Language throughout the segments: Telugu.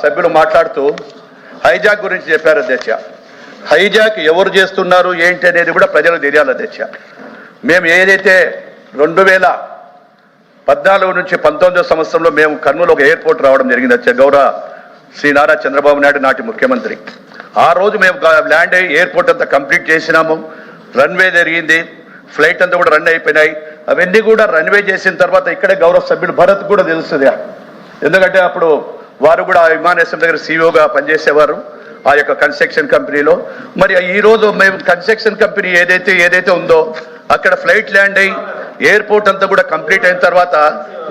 సభ్యులు మాట్లాడుతూ హైజాక్ గురించి చెప్పారు అధ్యక్ష. హైజాక్ ఎవరు చేస్తున్నారు ఏంటి అనేది కూడా ప్రజలకు తెలియాలి అధ్యక్ష. మేము ఏదైతే 2014 నుంచి 19వ సంవత్సరంలో మేము కర్నూలు ఒక ఎయిర్పోర్ట్ రావడం జరిగింది అధ్యక్ష. గౌరవ శ్రీ నారా చంద్రబాబు నాయుడు నాటి ముఖ్యమంత్రి. ఆ రోజు మేము ల్యాండ్ అయ్యి ఎయిర్పోర్ట్ అంతా కంప్లీట్ చేసినాము. రన్వే జరిగింది, ఫ్లైట్ అంతా కూడా రన్ అయిపోయినాయి. అవన్నీ కూడా రన్వే చేసిన తర్వాత ఇక్కడే గౌరవ సభ్యులు భరత్ కూడా తెలుస్తుంది, ఎందుకంటే అప్పుడు వారు కూడా విమానాశ్రయం దగ్గర సిఇఓగా పనిచేసేవారు ఆ యొక్క కన్స్ట్రక్షన్ కంపెనీలో. మరి ఈరోజు మేము కన్స్ట్రక్షన్ కంపెనీ ఏదైతే ఉందో అక్కడ ఫ్లైట్ ల్యాండ్ అయ్యి ఎయిర్పోర్ట్ అంతా కూడా కంప్లీట్ అయిన తర్వాత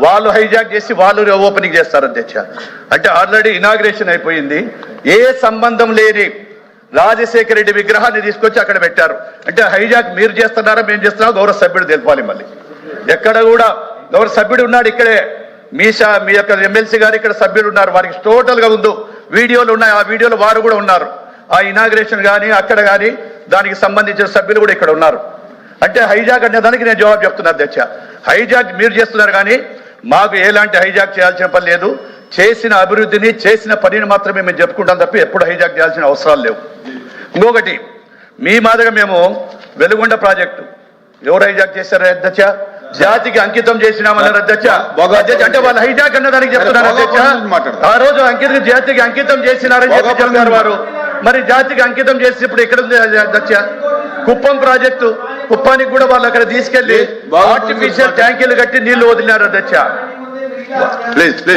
వాళ్ళు హైజాక్ చేసి వాళ్ళు ఓపెనింగ్ చేస్తారు అధ్యక్ష. అంటే ఆల్రెడీ ఇనాగ్రేషన్ అయిపోయింది. ఏ సంబంధం లేని రాజశేఖర రెడ్డి విగ్రహాన్ని తీసుకొచ్చి అక్కడ పెట్టారు. అంటే హైజాక్ మీరు చేస్తున్నారా మేము చేస్తున్నారా గౌరవ సభ్యుడు తెలిపాలి. మళ్ళీ ఎక్కడ కూడా గౌరవ సభ్యుడు ఉన్నాడు ఇక్కడే, మీ యొక్క ఎమ్మెల్సీ గారు ఇక్కడ సభ్యులు ఉన్నారు, వారికి టోటల్గా ఉందో వీడియోలు ఉన్నాయి. ఆ వీడియోలో వారు కూడా ఉన్నారు. ఆ ఇనాగ్రేషన్ కానీ అక్కడ కానీ దానికి సంబంధించిన సభ్యులు కూడా ఇక్కడ ఉన్నారు. అంటే హైజాక్ అనే దానికి నేను జవాబు చెప్తున్నా అధ్యక్ష. హైజాక్ మీరు చేస్తున్నారు కానీ మాకు ఎలాంటి హైజాక్ చేయాల్సిన పని లేదు. చేసిన అభివృద్ధిని చేసిన పనిని మాత్రమే మేము చెప్పుకుంటాం తప్ప ఎప్పుడు హైజాక్ చేయాల్సిన అవసరాలు లేవు. ఇంకొకటి, మీ మాదిరిగా మేము వెలుగొండ ప్రాజెక్టు ఎవరు హైజాక్ చేశారు అధ్యక్ష? జాతికి అంకితం చేసినామన్నారు అధ్యక్ష. అంటే వాళ్ళు హైజాక్ అన్న దానికి చెప్తున్నారు అధ్యక్ష. ఆ రోజు జాతికి అంకితం చేసినారని చెప్పి చెప్పారు వారు. మరి జాతికి అంకితం చేసి ఇప్పుడు ఎక్కడ ఉంది అధ్యక్ష? కుప్పం ప్రాజెక్టు, కుప్పానికి కూడా వాళ్ళు అక్కడ తీసుకెళ్లి ఆర్టిఫిషియల్ ట్యాంకీలు కట్టి నీళ్లు వదిలినారు అధ్యక్ష.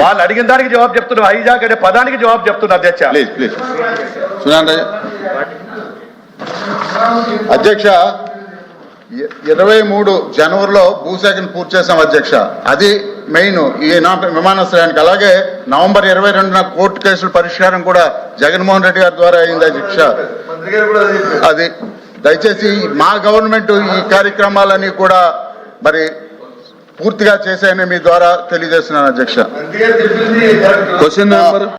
వాళ్ళు అడిగిన దానికి జవాబు చెప్తున్నారు, హైజాక్ అనే పదానికి జవాబు చెప్తున్నారు అధ్యక్ష. అధ్యక్ష, 23 జనవరిలో భూసేకరణ పూర్తి చేశాం అధ్యక్ష. అది మెయిన్ ఈ విమానాశ్రయానికి. అలాగే నవంబర్ 22న కోర్టు కేసుల పరిష్కారం కూడా జగన్మోహన్ రెడ్డి గారి ద్వారా అయింది అధ్యక్ష. అది దయచేసి మా గవర్నమెంట్ ఈ కార్యక్రమాలని కూడా మరి పూర్తిగా చేశాయని మీ ద్వారా తెలియజేస్తున్నాను అధ్యక్ష. Question number